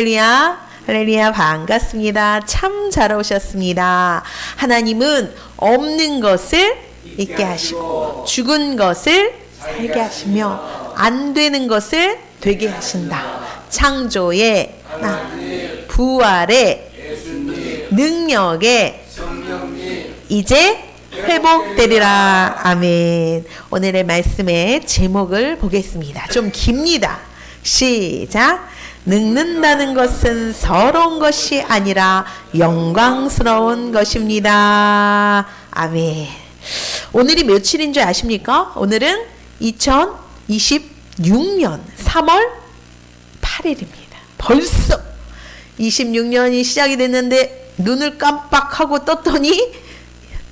할렐루야, 할렐루야, 반갑습니다. 참 잘 오셨습니다. 하나님은 없는 것을 있게 하시고 죽은 것을 살게 하시며 안 되는 것을 되게 하신다. 창조의 부활의 능력에 이제 회복되리라. 아멘. 오늘의 말씀의 제목을 보겠습니다. 좀 깁니다. 시작. 늙는다는 것은 서러운 것이 아니라 영광스러운 것입니다. 아멘. 오늘이 며칠인 줄 아십니까? 오늘은 2026년 3월 8일입니다. 벌써 26년이 시작이 됐는데 눈을 깜빡하고 떴더니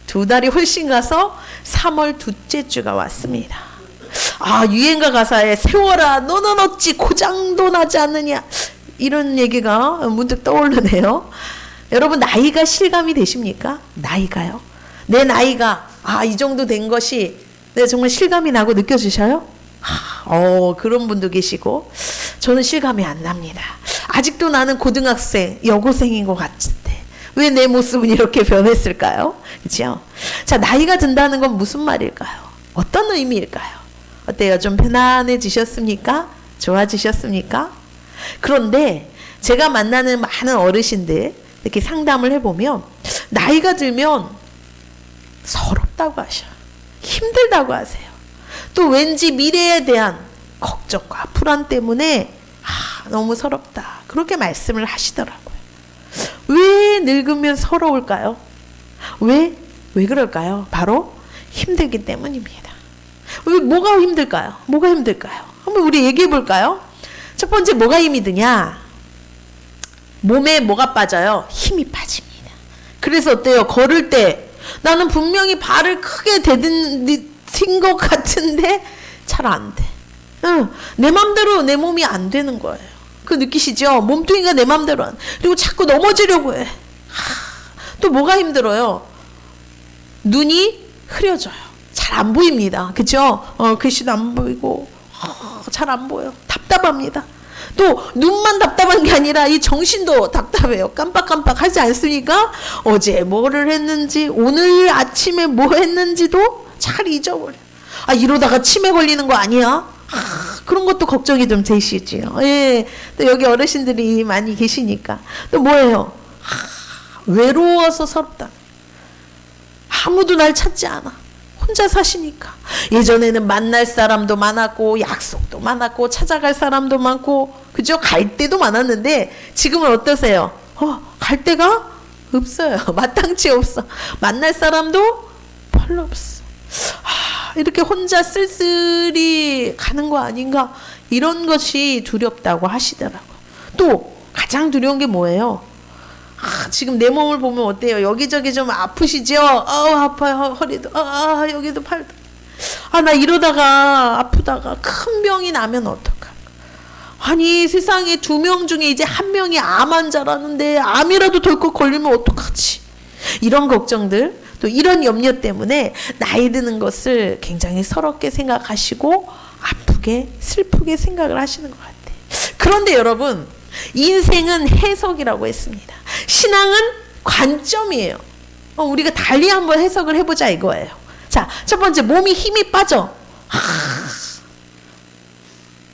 두 달이 훨씬 가서 3월 둘째 주가 왔습니다. 아, 유행가 가사에 세월아 너는 어찌 고장도 나지 않느냐, 이런 얘기가 문득 떠오르네요. 여러분, 나이가 실감이 되십니까? 나이가요? 내 나이가 이 정도 된 것이 정말 실감이 나고 느껴지셔요? 그런 분도 계시고, 저는 실감이 안 납니다. 아직도 나는 고등학생, 여고생인 것 같은데 왜 내 모습은 이렇게 변했을까요? 그렇죠? 자, 나이가 든다는 건 무슨 말일까요? 어떤 의미일까요? 어때요? 좀 편안해지셨습니까? 좋아지셨습니까? 그런데 제가 만나는 많은 어르신들 이렇게 상담을 해보면 나이가 들면 서럽다고 하셔요. 힘들다고 하세요. 또 왠지 미래에 대한 걱정과 불안 때문에 너무 서럽다, 그렇게 말씀을 하시더라고요. 왜 늙으면 서러울까요? 왜 그럴까요? 바로 힘들기 때문입니다. 뭐가 힘들까요? 뭐가 힘들까요? 한번 우리 얘기해 볼까요? 첫 번째, 뭐가 힘이 드냐? 몸에 뭐가 빠져요? 힘이 빠집니다. 그래서 어때요? 걸을 때 나는 분명히 발을 크게 디딘 것 같은데 잘 안 돼. 내 맘대로 내 몸이 안 되는 거예요. 그 느끼시죠? 몸뚱이가 내 맘대로 안. 그리고 자꾸 넘어지려고 해. 또 뭐가 힘들어요? 눈이 흐려져요. 잘 안 보입니다. 그죠? 글씨도 안 보이고 잘 안 보여. 답답합니다. 또 눈만 답답한 게 아니라 이 정신도 답답해요. 깜빡깜빡 하지 않습니까? 어제 뭐를 했는지, 오늘 아침에 뭐 했는지도 잘 잊어버려. 이러다가 치매 걸리는 거 아니야? 그런 것도 걱정이 좀 되시지요. 예. 또 여기 어르신들이 많이 계시니까. 또 뭐예요? 외로워서 서럽다. 아무도 날 찾지 않아. 혼자 사시니까. 예전에는 만날 사람도 많았고 약속도 많았고 찾아갈 사람도 많고, 그죠? 갈 데도 많았는데 지금은 어떠세요? 갈 데가 없어요. 마땅치 없어. 만날 사람도 별로 없어. 이렇게 혼자 쓸쓸히 가는 거 아닌가, 이런 것이 두렵다고 하시더라고요. 또 가장 두려운 게 뭐예요? 지금 내 몸을 보면 어때요? 여기저기 좀 아프시죠? 아파요. 허리도, 여기도 팔도. 나 이러다가 아프다가 큰 병이 나면 어떡할까? 아니, 세상에 2명 중에 이제 1명이 암 환자라는데 암이라도 덜컥 걸리면 어떡하지? 이런 걱정들, 또 이런 염려 때문에 나이 드는 것을 굉장히 서럽게 생각하시고 아프게, 슬프게 생각을 하시는 것 같아요. 그런데 여러분, 인생은 해석이라고 했습니다. 신앙은 관점이에요. 우리가 달리 한번 해석을 해보자 이거예요. 자, 첫 번째, 몸이 힘이 빠져.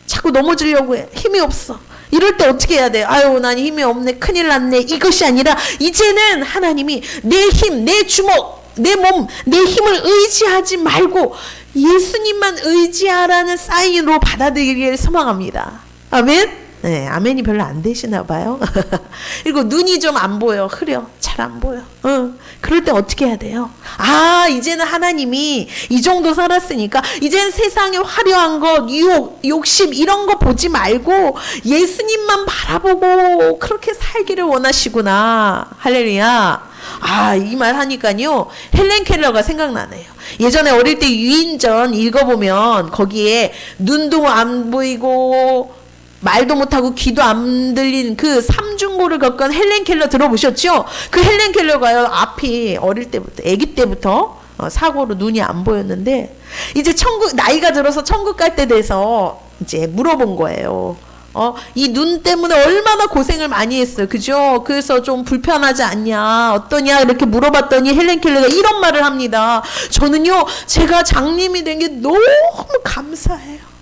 자꾸 넘어지려고 해. 힘이 없어. 이럴 때 어떻게 해야 돼? 난 힘이 없네. 큰일 났네. 이것이 아니라 이제는 하나님이 내 힘, 내 주먹, 내 몸, 내 힘을 의지하지 말고 예수님만 의지하라는 사인으로 받아들이기를 소망합니다. 아멘? 네, 아멘이 별로 안 되시나 봐요. 그리고 눈이 좀 안 보여. 흐려. 잘 안 보여. 그럴 때 어떻게 해야 돼요? 이제는 하나님이 이 정도 살았으니까 이제는 세상의 화려한 것, 유혹, 욕심 이런 거 보지 말고 예수님만 바라보고 그렇게 살기를 원하시구나. 할렐루야. 이 말 하니까요, 헬렌 켈러가 생각나네요. 예전에 어릴 때 유인전 읽어보면 거기에 눈도 안 보이고 말도 못하고 귀도 안 들린 그 삼중고를 겪은 헬렌 켈러 들어보셨죠? 그 헬렌 켈러가요, 앞이 어릴 때부터, 아기 때부터 사고로 눈이 안 보였는데 이제 나이가 들어서 천국 갈 때 돼서 이제 물어본 거예요. 이 눈 때문에 얼마나 고생을 많이 했어요. 그죠? 그래서 좀 불편하지 않냐, 어떠냐, 이렇게 물어봤더니 헬렌 켈러가 이런 말을 합니다. 저는요, 제가 장님이 된 게 너무 감사해요.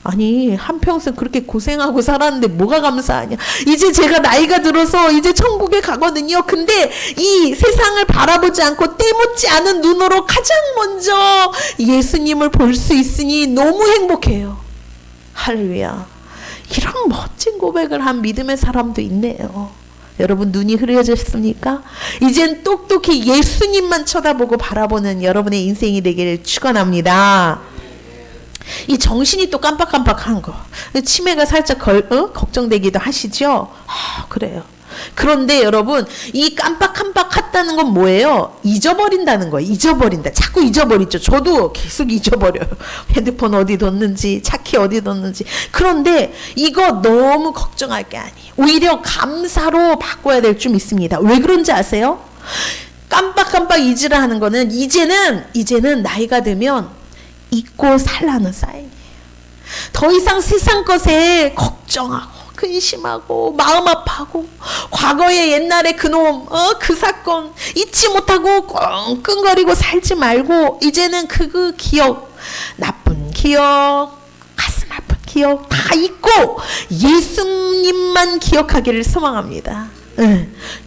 아니, 한평생 그렇게 고생하고 살았는데 뭐가 감사하냐. 이제 제가 나이가 들어서 이제 천국에 가거든요. 근데 이 세상을 바라보지 않고 때묻지 않은 눈으로 가장 먼저 예수님을 볼 수 있으니 너무 행복해요. 할렐루야. 이런 멋진 고백을 한 믿음의 사람도 있네요. 여러분, 눈이 흐려졌습니까? 이젠 똑똑히 예수님만 쳐다보고 바라보는 여러분의 인생이 되기를 축원합니다. 이 정신이 또 깜빡깜빡한 거, 치매가 살짝 걱정되기도 하시죠? 그래요. 그런데 여러분, 이 깜빡깜빡했다는 건 뭐예요? 잊어버린다는 거예요. 잊어버린다. 자꾸 잊어버리죠. 저도 계속 잊어버려요. 핸드폰 어디 뒀는지, 차키 어디 뒀는지. 그런데 이거 너무 걱정할 게 아니에요. 오히려 감사로 바꿔야 될 줄 믿습니다. 왜 그런지 아세요? 깜빡깜빡 잊으라 하는 거는 이제는 나이가 되면 잊고 살라는 사인이에요. 더 이상 세상 것에 걱정하고 근심하고 마음 아파하고 과거의 옛날에 그놈 그 사건 잊지 못하고 끙끙거리고 살지 말고 이제는 그 기억, 나쁜 기억, 가슴 아픈 기억 다 잊고 예수님만 기억하기를 소망합니다.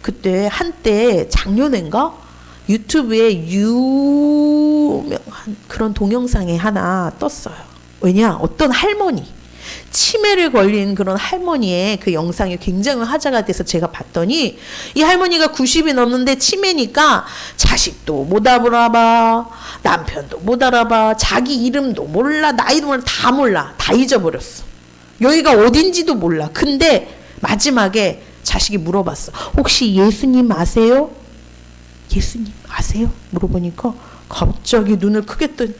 그때 한때 작년인가 유튜브에 유명한 그런 동영상이 하나 떴어요. 왜냐, 어떤 할머니, 치매를 걸린 그런 할머니의 그 영상이 굉장히 화제가 돼서 제가 봤더니 이 할머니가 90이 넘는데 치매니까 자식도 못 알아봐, 남편도 못 알아봐, 자기 이름도 몰라, 나이도 몰라, 다 잊어버렸어. 여기가 어딘지도 몰라. 근데 마지막에 자식이 물어봤어. 혹시 예수님 아세요? 예수님 아세요? 물어보니까 갑자기 눈을 크게 뜬,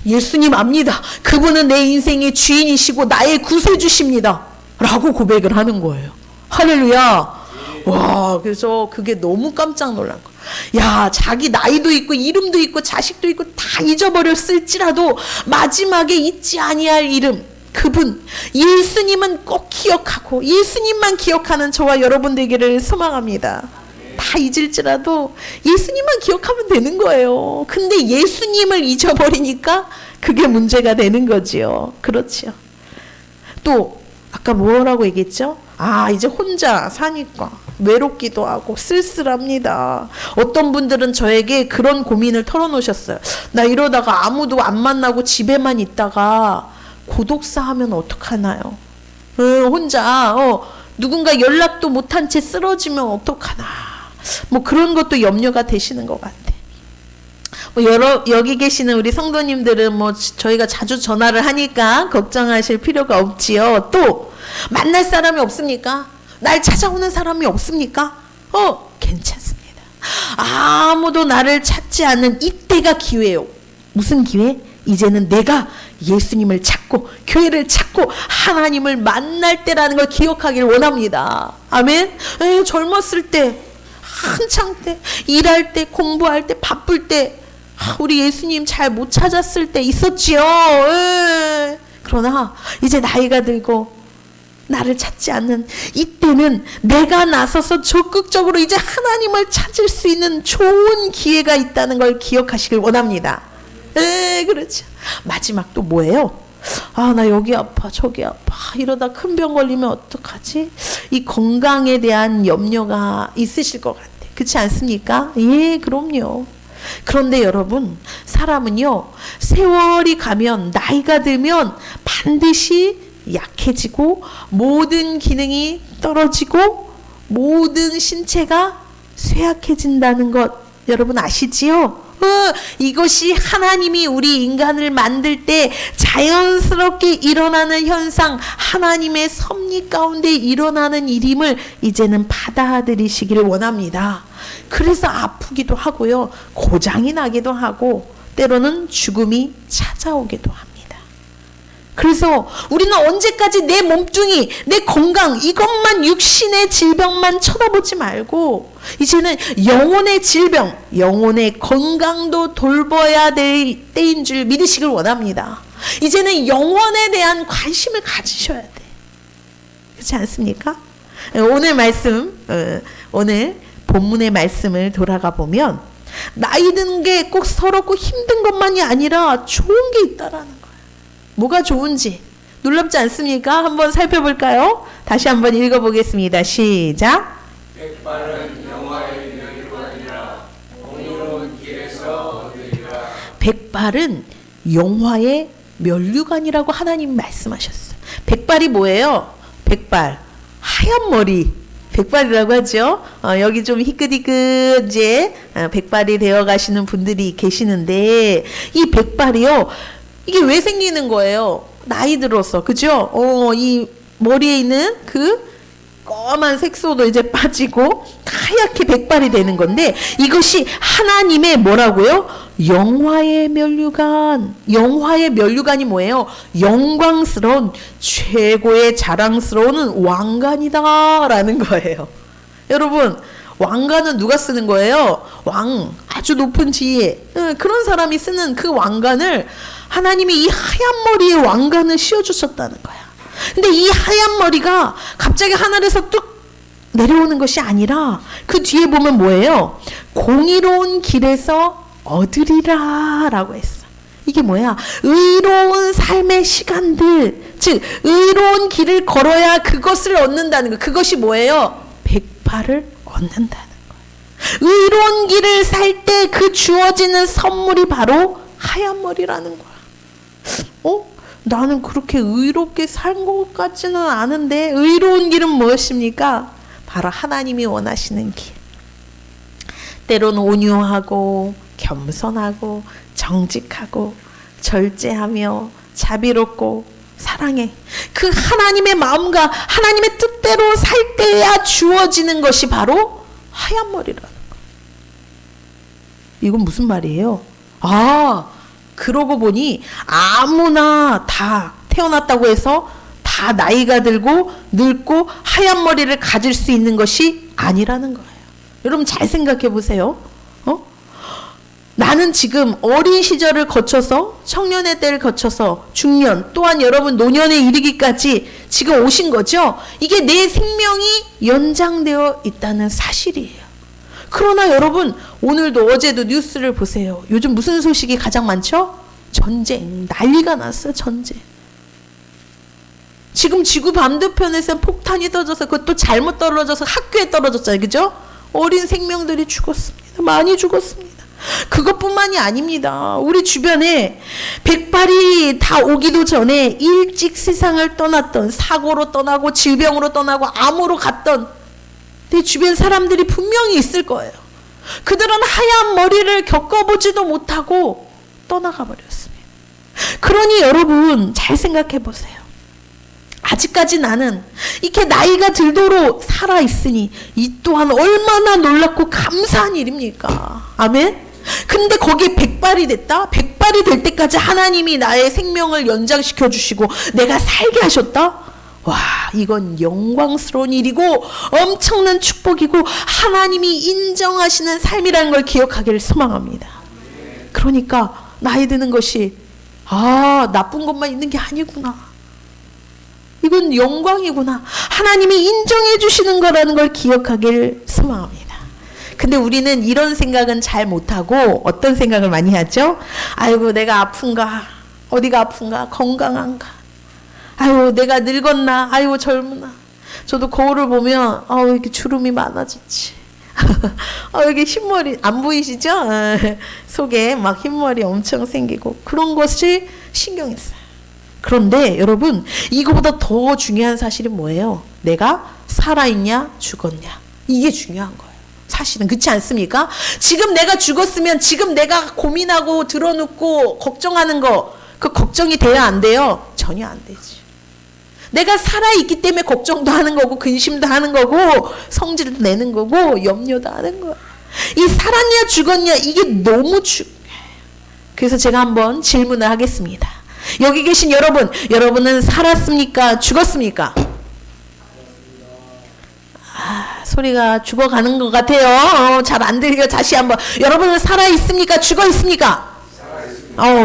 예수님 압니다. 그분은 내 인생의 주인이시고 나의 구세주십니다. 라고 고백을 하는 거예요. 할렐루야. 와, 그래서 그게 너무 깜짝 놀란 거. 야, 자기 나이도 있고 이름도 있고 자식도 있고 다 잊어버렸을지라도 마지막에 잊지 아니할 이름, 그분 예수님은 꼭 기억하고 예수님만 기억하는 저와 여러분 되기를 소망합니다. 다 잊을지라도 예수님만 기억하면 되는 거예요. 근데 예수님을 잊어버리니까 그게 문제가 되는 거지요. 그렇죠. 또 아까 뭐라고 얘기했죠? 이제 혼자 사니까 외롭기도 하고 쓸쓸합니다. 어떤 분들은 저에게 그런 고민을 털어놓으셨어요. 나 이러다가 아무도 안 만나고 집에만 있다가 고독사 하면 어떡하나요? 혼자 누군가 연락도 못한 채 쓰러지면 어떡하나. 뭐 그런 것도 염려가 되시는 것 같아. 여기 계시는 우리 성도님들은 뭐 저희가 자주 전화를 하니까 걱정하실 필요가 없지요. 또 만날 사람이 없습니까? 날 찾아오는 사람이 없습니까? 괜찮습니다. 아무도 나를 찾지 않는 이때가 기회예요. 무슨 기회? 이제는 내가 예수님을 찾고 교회를 찾고 하나님을 만날 때라는 걸 기억하길 원합니다. 아멘. 젊었을 때, 한창 때, 일할 때, 공부할 때, 바쁠 때 우리 예수님 잘 못 찾았을 때 있었지요. 그러나 이제 나이가 들고 나를 찾지 않는 이때는 내가 나서서 적극적으로 이제 하나님을 찾을 수 있는 좋은 기회가 있다는 걸 기억하시길 원합니다. 그렇죠. 마지막 또 뭐예요? 나 여기 아파 저기 아파 이러다 큰 병 걸리면 어떡하지? 이 건강에 대한 염려가 있으실 것 같아. 그렇지 않습니까? 예, 그럼요. 그런데 여러분, 사람은요, 세월이 가면, 나이가 들면 반드시 약해지고 모든 기능이 떨어지고 모든 신체가 쇠약해진다는 것 여러분 아시지요? 이것이 하나님이 우리 인간을 만들 때 자연스럽게 일어나는 현상, 하나님의 섭리 가운데 일어나는 일임을 이제는 받아들이시기를 원합니다. 그래서 아프기도 하고요, 고장이 나기도 하고 때로는 죽음이 찾아오기도 합니다. 그래서 우리는 언제까지 내 몸뚱이, 내 건강, 이것만, 육신의 질병만 쳐다보지 말고 이제는 영혼의 질병, 영혼의 건강도 돌봐야 될 때인 줄 믿으시길 원합니다. 이제는 영혼에 대한 관심을 가지셔야 돼. 그렇지 않습니까? 오늘 말씀, 오늘 본문의 말씀을 돌아가 보면 나이 든 게 꼭 서럽고 힘든 것만이 아니라 좋은 게 있다라는 거예요. 뭐가 좋은지 놀랍지 않습니까? 한번 살펴볼까요? 다시 한번 읽어보겠습니다. 시작. 백발은 영화의 면류관이라 공의로운 길에서 얻으리라. 백발은 영화의 면류관이라고 하나님 말씀하셨어요. 백발이 뭐예요? 백발, 하얀 머리. 백발이라고 하죠. 여기 좀 희끗희끗 이제 백발이 되어 가시는 분들이 계시는데 이 백발이요. 이게 왜 생기는 거예요? 나이 들어서. 그죠? 이 머리에 있는 그 검은 색소도 이제 빠지고 하얗게 백발이 되는 건데 이것이 하나님의 뭐라고요? 영화의 면류관. 영화의 면류관이 뭐예요? 영광스러운 최고의 자랑스러운 왕관이다라는 거예요. 여러분, 왕관은 누가 쓰는 거예요? 왕, 아주 높은 지혜, 그런 사람이 쓰는 그 왕관을 하나님이 이 하얀 머리에 왕관을 씌워주셨다는 거야. 근데 이 하얀 머리가 갑자기 하늘에서 뚝 내려오는 것이 아니라 그 뒤에 보면 뭐예요? 공의로운 길에서 얻으리라 라고 했어. 이게 뭐야? 의로운 삶의 시간들, 즉 의로운 길을 걸어야 그것을 얻는다는 거. 그것이 뭐예요? 백발을 얻는다는 거예요. 의로운 길을 살 때 그 주어지는 선물이 바로 하얀 머리라는 거야. 나는 그렇게 의롭게 산 것 같지는 않은데 의로운 길은 무엇입니까? 바로 하나님이 원하시는 길. 때로는 온유하고 겸손하고 정직하고 절제하며 자비롭고 사랑해. 그 하나님의 마음과 하나님의 뜻대로 살 때야 주어지는 것이 바로 하얀 머리라는 거예요. 이건 무슨 말이에요? 그러고 보니 아무나 다 태어났다고 해서 다 나이가 들고 늙고 하얀 머리를 가질 수 있는 것이 아니라는 거예요. 여러분 잘 생각해 보세요. 나는 지금 어린 시절을 거쳐서 청년의 때를 거쳐서 중년 또한 여러분 노년에 이르기까지 지금 오신 거죠. 이게 내 생명이 연장되어 있다는 사실이에요. 그러나 여러분 오늘도 어제도 뉴스를 보세요. 요즘 무슨 소식이 가장 많죠? 전쟁, 난리가 났어요. 전쟁. 지금 지구 반대편에서 폭탄이 떨어져서 그것도 잘못 떨어져서 학교에 떨어졌잖아요. 그죠? 어린 생명들이 죽었습니다. 많이 죽었습니다. 그것뿐만이 아닙니다. 우리 주변에 백발이 다 오기도 전에 일찍 세상을 떠났던, 사고로 떠나고 질병으로 떠나고 암으로 갔던 내 주변 사람들이 분명히 있을 거예요. 그들은 하얀 머리를 겪어보지도 못하고 떠나가 버렸습니다. 그러니 여러분 잘 생각해 보세요. 아직까지 나는 이렇게 나이가 들도록 살아있으니 이 또한 얼마나 놀랍고 감사한 일입니까? 아멘? 근데 거기에 백발이 됐다? 백발이 될 때까지 하나님이 나의 생명을 연장시켜 주시고 내가 살게 하셨다? 와, 이건 영광스러운 일이고 엄청난 축복이고 하나님이 인정하시는 삶이라는 걸 기억하기를 소망합니다. 그러니까 나이 드는 것이 나쁜 것만 있는 게 아니구나. 이건 영광이구나. 하나님이 인정해 주시는 거라는 걸 기억하기를 소망합니다. 근데 우리는 이런 생각은 잘 못하고 어떤 생각을 많이 하죠? 아이고 내가 아픈가? 어디가 아픈가? 건강한가? 아유 내가 늙었나? 아유 젊으나? 저도 거울을 보면 이렇게 주름이 많아졌지. 여기 흰머리 안 보이시죠? 속에 막 흰머리 엄청 생기고 그런 것이 신경이 써요. 그런데 여러분 이거보다 더 중요한 사실은 뭐예요? 내가 살아있냐 죽었냐 이게 중요한 거예요. 사실은 그렇지 않습니까? 지금 내가 죽었으면 지금 내가 고민하고 드러눕고 걱정하는 거 그 걱정이 돼야 안 돼요? 전혀 안 되지. 내가 살아있기 때문에 걱정도 하는 거고 근심도 하는 거고 성질도 내는 거고 염려도 하는 거예요. 이 살았냐 죽었냐 이게 너무 중요해요. 그래서 제가 한번 질문을 하겠습니다. 여기 계신 여러분, 여러분은 살았습니까? 죽었습니까? 소리가 죽어가는 것 같아요. 잘 안 들려. 다시 한번. 여러분은 살아있습니까? 죽어있습니까?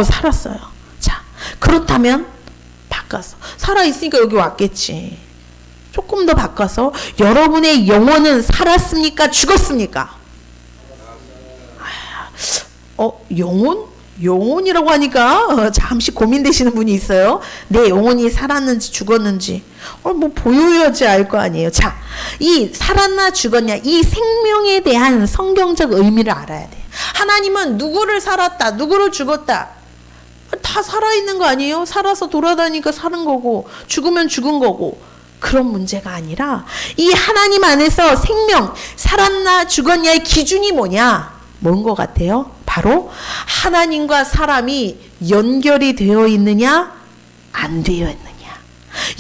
살았어요. 자, 그렇다면 바꿔서 살아있으니까 여기 왔겠지. 조금 더 바꿔서 여러분의 영혼은 살았습니까? 죽었습니까? 영혼? 영혼이라고 하니까 잠시 고민되시는 분이 있어요. 내 영혼이 살았는지 죽었는지 뭐 보여야지 알 거 아니에요. 자, 이 살았나 죽었냐 이 생명에 대한 성경적 의미를 알아야 돼. 하나님은 누구를 살았다 누구를 죽었다 다 살아있는 거 아니에요? 살아서 돌아다니니까 사는 거고 죽으면 죽은 거고 그런 문제가 아니라 이 하나님 안에서 생명 살았나 죽었냐의 기준이 뭐냐? 뭔 것 같아요? 바로 하나님과 사람이 연결이 되어 있느냐 안 되어 있느냐.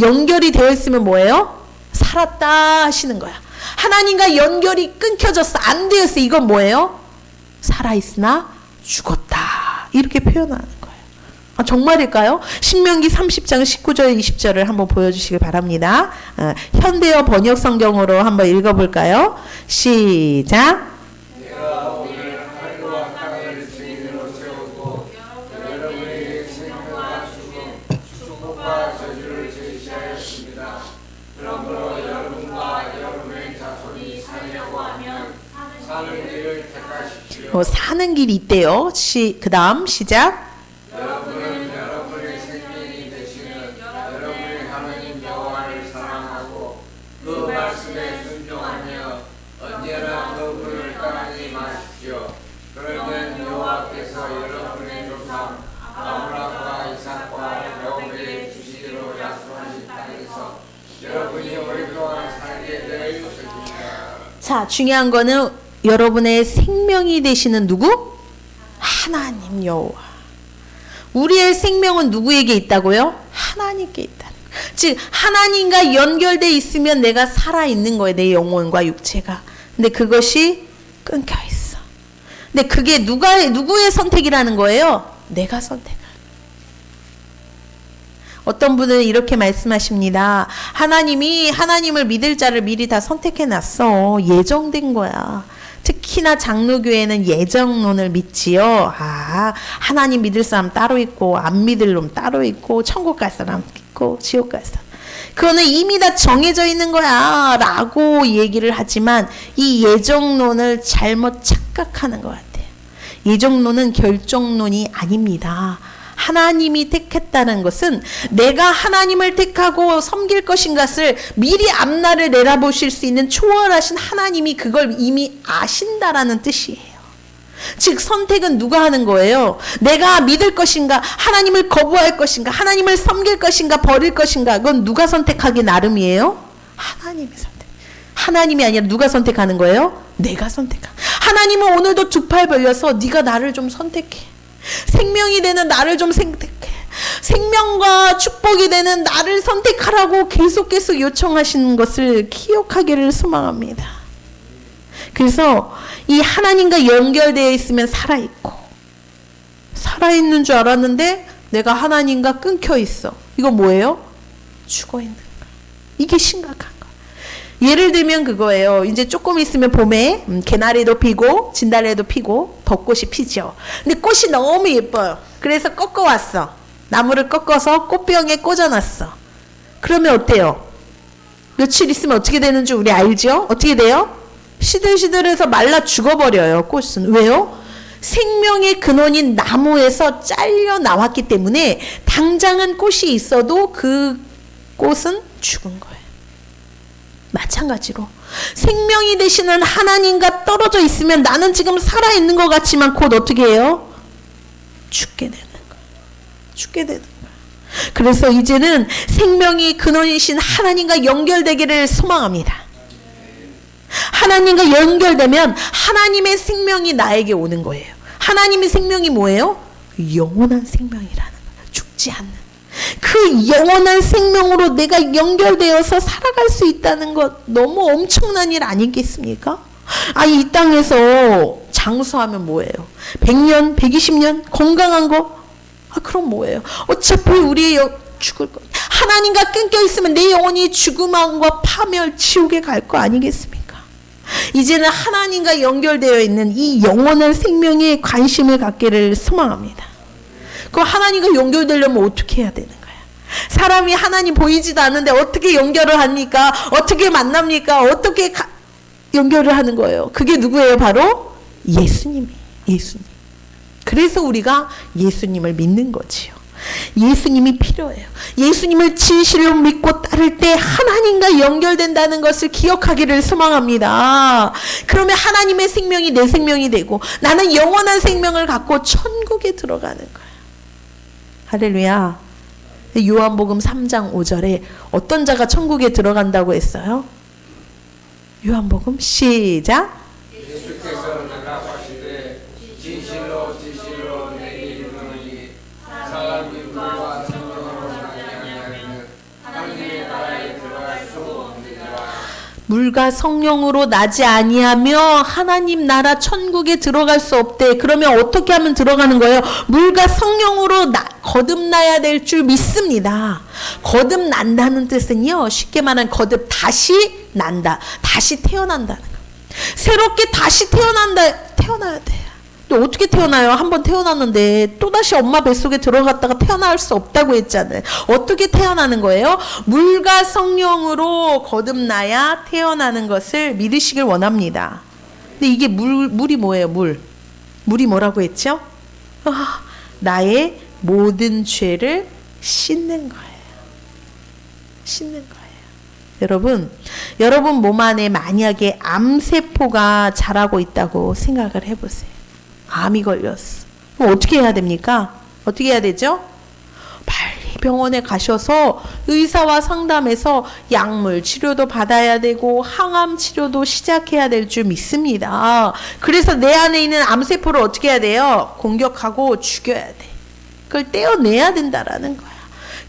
연결이 되어 있으면 뭐예요? 살았다 하시는 거야. 하나님과 연결이 끊겨졌어 안 되었어 이건 뭐예요? 살아있으나 죽었다 이렇게 표현하는 거예요. 정말일까요? 신명기 30장 19절 20절을 한번 보여주시기 바랍니다. 현대어 번역 성경으로 한번 읽어볼까요? 시작. 사는 길이 있대요. 그 다음 시작. 여러분은 여러분의 생명이 되시는 여러분의 하나님 여호와를 사랑하고 그 말씀에 순종하며 언제나 그분을 떠나지 마십시오. 그러면 여호와께서 여러분의 조상 아브라함과 이삭과 야곱에게 주시기로 약속하신 땅에서 여러분이 오랫동안 살게 될 것입니다. 자, 중요한 거는 여러분의 생명이 되시는 누구? 하나님 여호와. 우리의 생명은 누구에게 있다고요? 하나님께 있다는 거예요. 즉 하나님과 연결돼 있으면 내가 살아있는 거예요. 내 영혼과 육체가. 근데 그것이 끊겨 있어. 근데 그게 누구의 선택이라는 거예요? 내가 선택하는 거예요. 어떤 분은 이렇게 말씀하십니다. 하나님이 하나님을 믿을 자를 미리 다 선택해놨어. 예정된 거야. 특히나 장로교회는 예정론을 믿지요. 하나님 믿을 사람 따로 있고 안 믿을 놈 따로 있고 천국 갈 사람 있고 지옥 갈 사람. 그거는 이미 다 정해져 있는 거야 라고 얘기를 하지만 이 예정론을 잘못 착각하는 것 같아요. 예정론은 결정론이 아닙니다. 하나님이 택했다는 것은 내가 하나님을 택하고 섬길 것인가를 미리 앞날을 내다보실 수 있는 초월하신 하나님이 그걸 이미 아신다라는 뜻이에요. 즉 선택은 누가 하는 거예요? 내가 믿을 것인가? 하나님을 거부할 것인가? 하나님을 섬길 것인가? 버릴 것인가? 그건 누가 선택하기 나름이에요? 하나님이 선택. 하나님이 아니라 누가 선택하는 거예요? 내가 선택한. 하나님은 오늘도 두 팔 벌려서 네가 나를 좀 선택해. 생명이 되는 나를 좀 선택해. 생명과 축복이 되는 나를 선택하라고 계속 요청하시는 것을 기억하기를 소망합니다. 그래서 이 하나님과 연결되어 있으면 살아있고 살아있는 줄 알았는데 내가 하나님과 끊겨 있어. 이거 뭐예요? 죽어 있는 거야. 이게 심각한 거야. 예를 들면 그거예요. 이제 조금 있으면 봄에 개나리도 피고 진달래도 피고 벚꽃이 피죠. 근데 꽃이 너무 예뻐요. 그래서 꺾어왔어. 나무를 꺾어서 꽃병에 꽂아놨어. 그러면 어때요? 며칠 있으면 어떻게 되는 줄 우리 알죠? 어떻게 돼요? 시들시들해서 말라 죽어버려요. 꽃은. 왜요? 생명의 근원인 나무에서 잘려 나왔기 때문에 당장은 꽃이 있어도 그 꽃은 죽은 거예요. 마찬가지로 생명이 되시는 하나님과 떨어져 있으면 나는 지금 살아있는 것 같지만 곧 어떻게 해요? 죽게 되는 거예요. 죽게 되는 거예요. 그래서 이제는 생명이 근원이신 하나님과 연결되기를 소망합니다. 하나님과 연결되면 하나님의 생명이 나에게 오는 거예요. 하나님의 생명이 뭐예요? 영원한 생명이라는 거예요. 죽지 않는. 그 영원한 생명으로 내가 연결되어서 살아갈 수 있다는 것 너무 엄청난 일 아니겠습니까? 이 땅에서 장수하면 뭐예요? 100년, 120년 건강한 거? 그럼 뭐예요? 어차피 우리 죽을 거. 하나님과 끊겨 있으면 내 영혼이 죽음과 파멸, 지옥에 갈 거 아니겠습니까? 이제는 하나님과 연결되어 있는 이 영원한 생명에 관심을 갖기를 소망합니다. 그 하나님과 연결되려면 어떻게 해야 되는 거야? 사람이 하나님 보이지도 않는데 어떻게 연결을 합니까? 어떻게 만납니까? 어떻게 연결을 하는 거예요? 그게 누구예요? 바로 예수님이에요. 예수님. 그래서 우리가 예수님을 믿는 거지요. 예수님이 필요해요. 예수님을 진실로 믿고 따를 때 하나님과 연결된다는 것을 기억하기를 소망합니다. 그러면 하나님의 생명이 내 생명이 되고 나는 영원한 생명을 갖고 천국에 들어가는 거예요. 할렐루야. 요한복음 3장 5절에 어떤 자가 천국에 들어간다고 했어요? 요한복음 시작. 예수께서 대답하시되 진실로 진실로 내게 이르노니 사람이 물과 성령으로 나지 아니하면 하나님의 나라에 들어갈 수 없느니라. 물과 성령으로 나지 아니하며 하나님 나라 천국에 들어갈 수 없대. 그러면 어떻게 하면 들어가는 거예요? 물과 성령으로 거듭나야 될 줄 믿습니다. 거듭난다는 뜻은요, 쉽게 말하면 거듭 다시 난다. 다시 태어난다는 거. 새롭게 다시 태어나야 돼. 또 어떻게 태어나요? 한번 태어났는데 또다시 엄마 뱃속에 들어갔다가 태어날 수 없다고 했잖아요. 어떻게 태어나는 거예요? 물과 성령으로 거듭나야 태어나는 것을 믿으시길 원합니다. 근데 이게 물이 뭐예요? 물이 뭐라고 했죠? 나의 모든 죄를 씻는 거예요. 씻는 거예요. 여러분 몸 안에 만약에 암세포가 자라고 있다고 생각을 해보세요. 암이 걸렸어. 그럼 어떻게 해야 됩니까? 어떻게 해야 되죠? 빨리 병원에 가셔서 의사와 상담해서 약물 치료도 받아야 되고 항암 치료도 시작해야 될 줄 믿습니다. 그래서 내 안에 있는 암세포를 어떻게 해야 돼요? 공격하고 죽여야 돼. 그걸 떼어내야 된다라는 거야.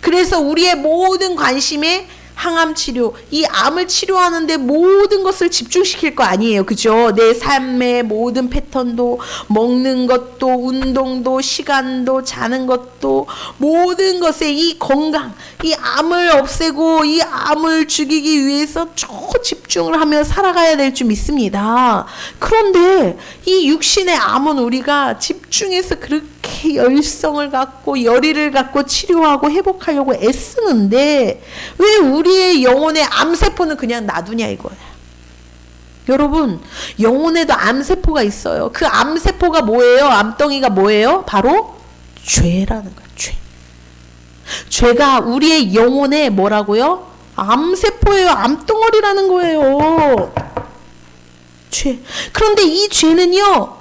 그래서 우리의 모든 관심에 항암 치료, 이 암을 치료하는데 모든 것을 집중시킬 거 아니에요. 그죠? 내 삶의 모든 패턴도, 먹는 것도, 운동도, 시간도, 자는 것도, 모든 것에 이 건강, 이 암을 없애고 이 암을 죽이기 위해서 집중을 하며 살아가야 될 줄 믿습니다. 그런데 이 육신의 암은 우리가 집중해서 그렇게 열성을 갖고 열의를 갖고 치료하고 회복하려고 애쓰는데 왜 우리의 영혼의 암세포는 그냥 놔두냐 이거예요. 여러분, 영혼에도 암세포가 있어요. 그 암세포가 뭐예요? 암덩이가 뭐예요? 바로 죄라는 거예요. 죄가 우리의 영혼에 뭐라고요? 암세포예요. 암덩어리라는 거예요. 죄. 그런데 이 죄는요,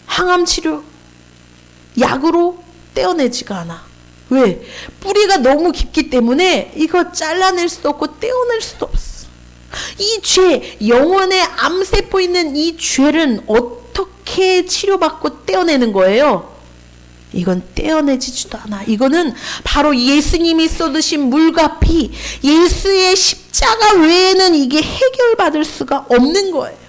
항암치료, 약으로 떼어내지가 않아. 왜? 뿌리가 너무 깊기 때문에 이거 잘라낼 수도 없고 떼어낼 수도 없어. 이 죄, 영혼에 암세포 있는 이 죄는 어떻게 치료받고 떼어내는 거예요? 이건 떼어내지지도 않아. 이거는 바로 예수님이 쏟으신 물과 피, 예수의 십자가 외에는 이게 해결받을 수가 없는 거예요.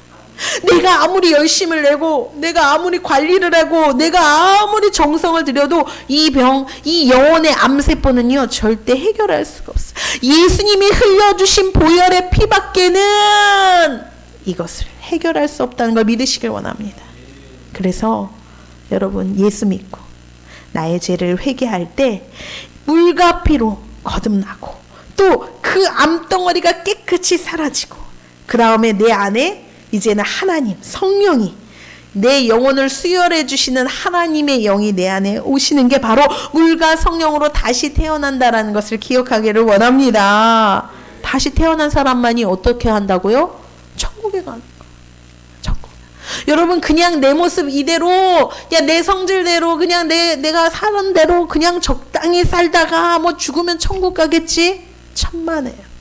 내가 아무리 열심을 내고 내가 아무리 관리를 하고 내가 아무리 정성을 들여도 이 병, 이 영혼의 암세포는요 절대 해결할 수가 없어. 예수님이 흘려주신 보혈의 피밖에는 이것을 해결할 수 없다는 걸 믿으시길 원합니다. 그래서 여러분 예수 믿고 나의 죄를 회개할 때 물과 피로 거듭나고 또 그 암덩어리가 깨끗이 사라지고 그 다음에 내 안에 이제는 하나님, 성령이 내 영혼을 수혈해 주시는 하나님의 영이 내 안에 오시는 게 바로 물과 성령으로 다시 태어난다라는 것을 기억하기를 원합니다. 다시 태어난 사람만이 어떻게 한다고요? 천국에 가는 거예요. 천국. 여러분 그냥 내 모습 이대로 야 내 성질대로 그냥 내가 사는 대로 그냥 적당히 살다가 뭐 죽으면 천국 가겠지? 천만에요.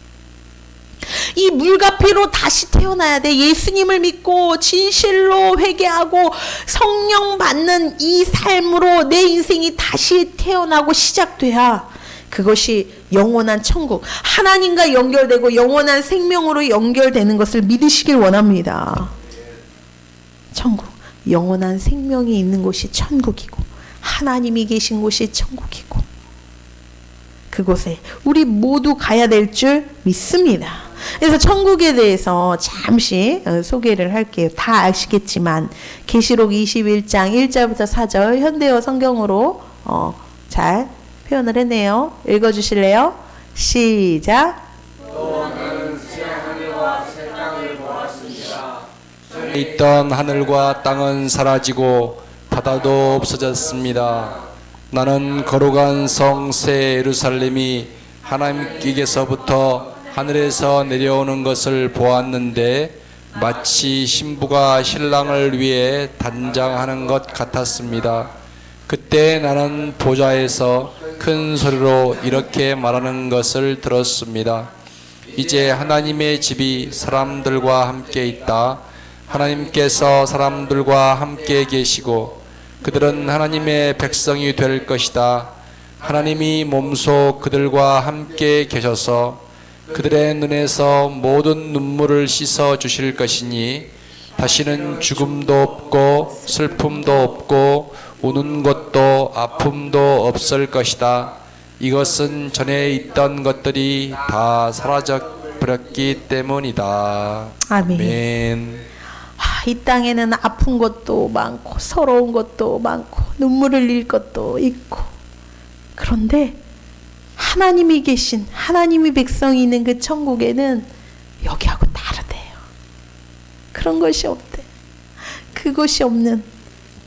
이 물과 피로 다시 태어나야 돼. 예수님을 믿고 진실로 회개하고 성령 받는 이 삶으로 내 인생이 다시 태어나고 시작돼야 그것이 영원한 천국, 하나님과 연결되고 영원한 생명으로 연결되는 것을 믿으시길 원합니다. 천국, 영원한 생명이 있는 곳이 천국이고 하나님이 계신 곳이 천국이고 그곳에 우리 모두 가야 될 줄 믿습니다. 그래서 천국에 대해서 잠시 소개를 할게요. 다 아시겠지만 계시록 21장 1절부터 4절 현대어 성경으로 잘 표현을 했네요. 읽어주실래요? 시작. 또 나는 새 하늘과 새 땅을 보았습니다. 있던 하늘과 땅은 사라지고 바다도 없어졌습니다. 나는 거룩한 성 새 예루살렘이 하나님께서부터 하늘에서 내려오는 것을 보았는데 마치 신부가 신랑을 위해 단장하는 것 같았습니다. 그때 나는 보좌에서 큰 소리로 이렇게 말하는 것을 들었습니다. 이제 하나님의 집이 사람들과 함께 있다. 하나님께서 사람들과 함께 계시고 그들은 하나님의 백성이 될 것이다. 하나님이 몸소 그들과 함께 계셔서 그들의 눈에서 모든 눈물을 씻어 주실 것이니 다시는 죽음도 없고 슬픔도 없고 우는 것도 아픔도 없을 것이다. 이것은 전에 있던 것들이 다 사라져 버렸기 때문이다. 아멘. 이 땅에는 아픈 것도 많고 서러운 것도 많고 눈물을 흘릴 것도 있고, 그런데 하나님이 계신, 하나님이 백성이 있는 그 천국에는 여기하고 다르대요. 그런 것이 없대. 그것이 없는,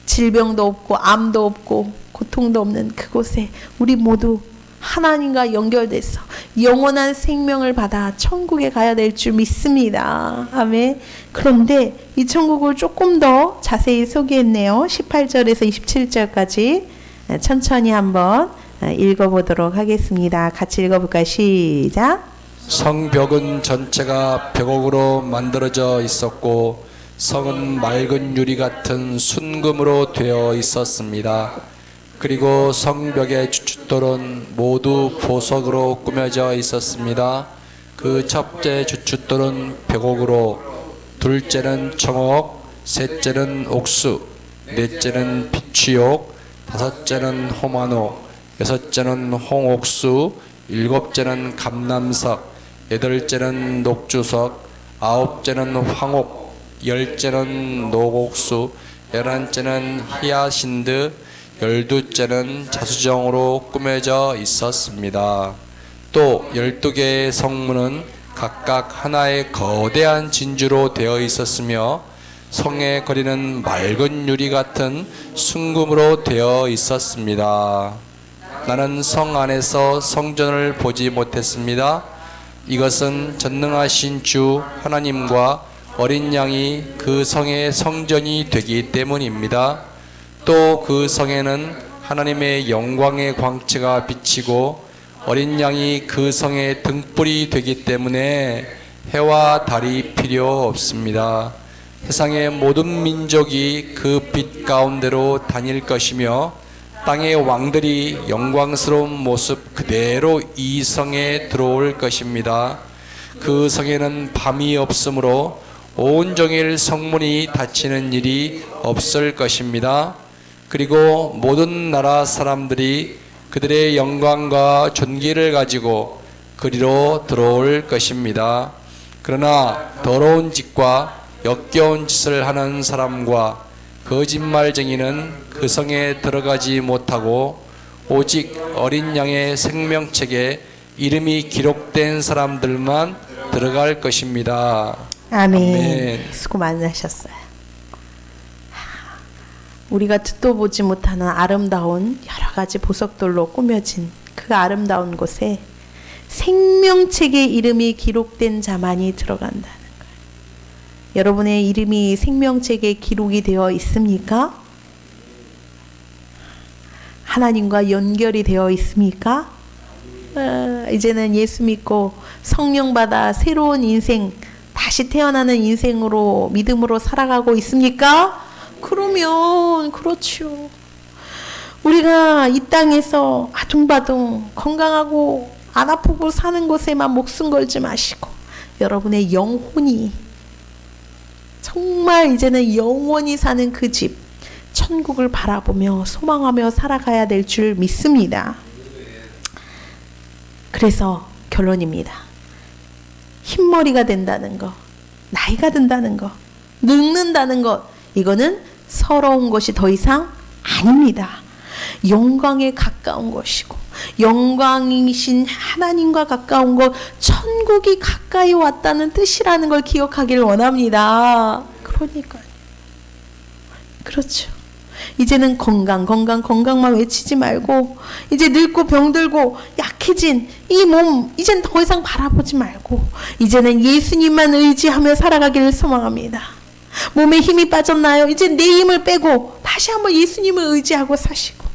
질병도 없고 암도 없고 고통도 없는 그곳에 우리 모두 하나님과 연결돼서 영원한 생명을 받아 천국에 가야 될 줄 믿습니다. 아멘. 그런데 이 천국을 조금 더 자세히 소개했네요. 18절에서 27절까지 천천히 한번 읽어보도록 하겠습니다. 같이 읽어볼까요? 시작. 성벽은 전체가 벽옥으로 만들어져 있었고 성은 맑은 유리 같은 순금으로 되어 있었습니다. 그리고 성벽의 주춧돌은 모두 보석으로 꾸며져 있었습니다. 그 첫째 주춧돌은 벽옥으로, 둘째는 청옥, 셋째는 옥수, 넷째는 비취옥, 다섯째는 호마노, 여섯째는 홍옥수, 일곱째는 감남석, 여덟째는 녹주석, 아홉째는 황옥, 열째는 녹옥수, 열한째는 히아신드, 열두째는 자수정으로 꾸며져 있었습니다. 또 12개의 성문은 각각 하나의 거대한 진주로 되어 있었으며 성의 거리는 맑은 유리 같은 순금으로 되어 있었습니다. 나는 성 안에서 성전을 보지 못했습니다. 이것은 전능하신 주 하나님과 어린 양이 그 성의 성전이 되기 때문입니다. 또 그 성에는 하나님의 영광의 광채가 비치고 어린 양이 그 성의 등불이 되기 때문에 해와 달이 필요 없습니다. 세상의 모든 민족이 그 빛 가운데로 다닐 것이며 땅의 왕들이 영광스러운 모습 그대로 이 성에 들어올 것입니다. 그 성에는 밤이 없으므로 온종일 성문이 닫히는 일이 없을 것입니다. 그리고 모든 나라 사람들이 그들의 영광과 존귀를 가지고 그리로 들어올 것입니다. 그러나 더러운 짓과 역겨운 짓을 하는 사람과 거짓말쟁이는 그 성에 들어가지 못하고 오직 어린 양의 생명책에 이름이 기록된 사람들만 들어갈 것입니다. 아멘. 아멘. 수고 많으셨어요. 우리가 듣도 보지 못하는 아름다운 여러 가지 보석돌로 꾸며진 그 아름다운 곳에 생명책에 이름이 기록된 자만이 들어간다는 거예요. 여러분의 이름이 생명책에 기록이 되어 있습니까? 하나님과 연결이 되어 있습니까? 이제는 예수 믿고 성령 받아 새로운 인생, 다시 태어나는 인생으로 믿음으로 살아가고 있습니까? 그러면 그렇죠. 우리가 이 땅에서 아둥바둥 건강하고 안 아프고 사는 곳에만 목숨 걸지 마시고 여러분의 영혼이 정말 이제는 영원히 사는 그 집 천국을 바라보며 소망하며 살아가야 될 줄 믿습니다. 그래서 결론입니다. 흰머리가 된다는 것, 나이가 든다는 것, 늙는다는 것, 이거는 서러운 것이 더 이상 아닙니다. 영광에 가까운 것이고 영광이신 하나님과 가까운 것, 천국이 가까이 왔다는 뜻이라는 걸 기억하기를 원합니다. 그러니까요. 그렇죠. 이제는 건강만 외치지 말고, 이제 늙고 병들고 약해진 이 몸 이젠 더 이상 바라보지 말고, 이제는 예수님만 의지하며 살아가기를 소망합니다. 몸에 힘이 빠졌나요? 이제 내 힘을 빼고 다시 한번 예수님을 의지하고 사시고,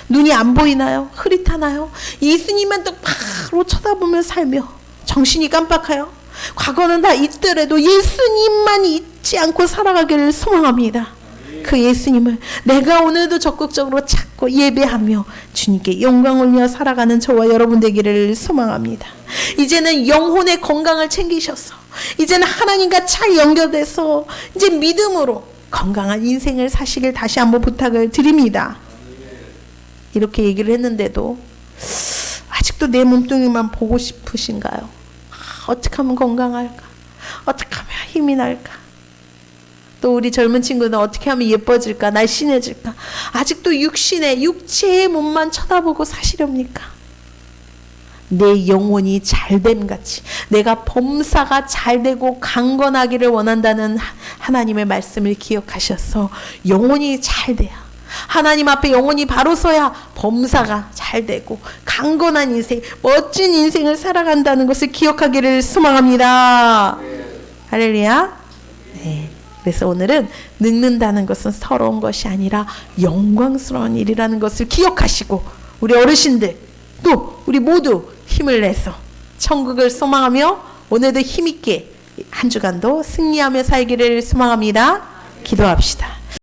눈이 안 보이나요? 흐릿하나요? 예수님만 또 바로 쳐다보며 살며 정신이 깜빡해요. 과거는 다 잊더라도 예수님만 잊지 않고 살아가기를 소망합니다. 그 예수님을 내가 오늘도 적극적으로 찾고 예배하며 주님께 영광 올려 살아가는 저와 여러분 되기를 소망합니다. 이제는 영혼의 건강을 챙기셔서, 이제는 하나님과 잘 연결돼서 이제 믿음으로 건강한 인생을 사시길 다시 한번 부탁을 드립니다. 이렇게 얘기를 했는데도 아직도 내 몸뚱이만 보고 싶으신가요? 어떻게 하면 건강할까? 어떻게 하면 힘이 날까? 또 우리 젊은 친구는 어떻게 하면 예뻐질까? 날씬해질까? 아직도 육체의 몸만 쳐다보고 사시렵니까? 내 영혼이 잘됨 같이 내가 범사가 잘되고 강건하기를 원한다는 하나님의 말씀을 기억하셔서 영혼이 잘돼야, 하나님 앞에 영혼이 바로 서야 범사가 잘되고 강건한 인생, 멋진 인생을 살아간다는 것을 기억하기를 소망합니다. 할렐루야. 네. 그래서 오늘은 늙는다는 것은 서러운 것이 아니라 영광스러운 일이라는 것을 기억하시고, 우리 어르신들 또 우리 모두 힘을 내서 천국을 소망하며 오늘도 힘있게 한 주간도 승리하며 살기를 소망합니다. 기도합시다.